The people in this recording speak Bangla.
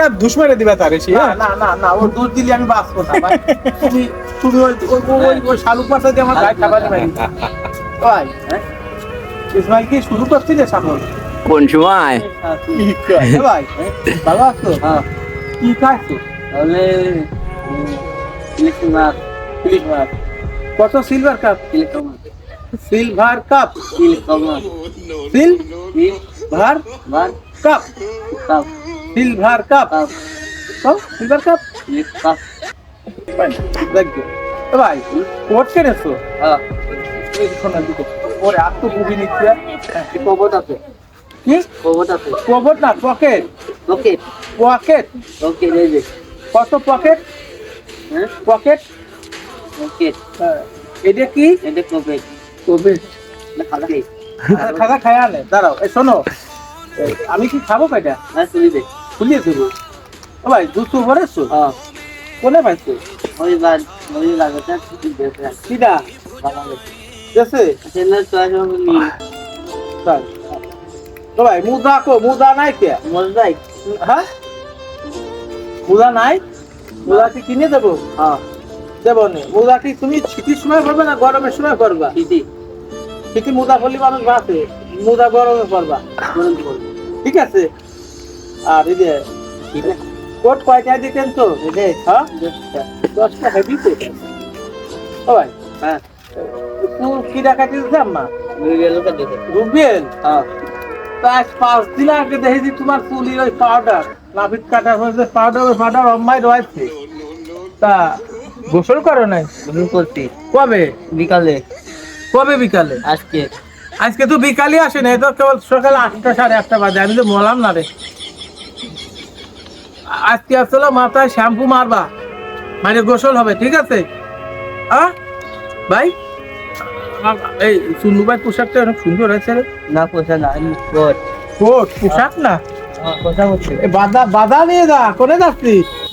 একটা দুশ্মনে দিবা তারে সে না না না না ওর দোষ দিলে আমি বাঁচবো না ভাই তুমি তুমি ওই শালুক মাছ দিয়ে আমার গায়ে খাবার ভাই ভাই ইসমাইল কি শুরু করছি যে সামনে কোন সময় ভাই ভালো আছো হ্যাঁ কি খাচ্ছো তাহলে ইলিশ মাছ কত silver cup silver cup silver cup silver cup silver cup দেখো ভাই কোট কেনেছো হ্যাঁ ওরে আর তো মুভি নিচ্ছে কবট আছে কি কবট আছে কবট না পকেট পকেট পকেট ওকে এই যে কত পকেট হ্যাঁ পকেট পকেট এটা কি এটা পকেট পকেট না খাওয়া খায়া নে দাঁড়াও এই শোনো আমি কি খাবো কয়টা হ্যাঁ খুলিয়ে দেবো ও ভাই দুটো ভরেছো হ্যাঁ কোনে পাইছো ওই লাগাটা কিডা দেশে সেনার চয়েস নি তাই তো ভাই মুদা নাই কে মুদাই হ্যাঁ মুদা নাই মুদা কি কিনে দেবো হ্যাঁ দেবো নি মুদা কি তুমি শীতের সময় করবে না গরমের সময় করবা শীতে মুদা করলে মানুষ বাঁচে মুদা গরমে করবা ঠিক আছে আর এই যে কোট কয়টা দিতেন তো হ্যাঁ 10টা হেভি তো ও ভাই হ্যাঁ তুই কি টাকা দিতে আম্মা রুবেল হ্যাঁ তা 5 দিন আগে দেখেছি তোমার চুলি ওই পাউডার নাভিত কাটা হয়েছে পাউডার অম্মাই রয়েছে তা গোসল করো নাই গোসল করছি কবে বিকালে আজকে তো বিকালে আসে না তো কেবল সকাল 8টা 8:30 বাজে আমি তো বললাম না রে আজকে আসলে মাথায় শ্যাম্পু মারবা মানে গোসল হবে ঠিক আছে ভাই এই সুন্দর ভাই পোশাকটা অনেক সুন্দর আছে রে না পোশাক না কোট পোশাক না বাধা নিয়ে যা কোনে যাচ্ছিস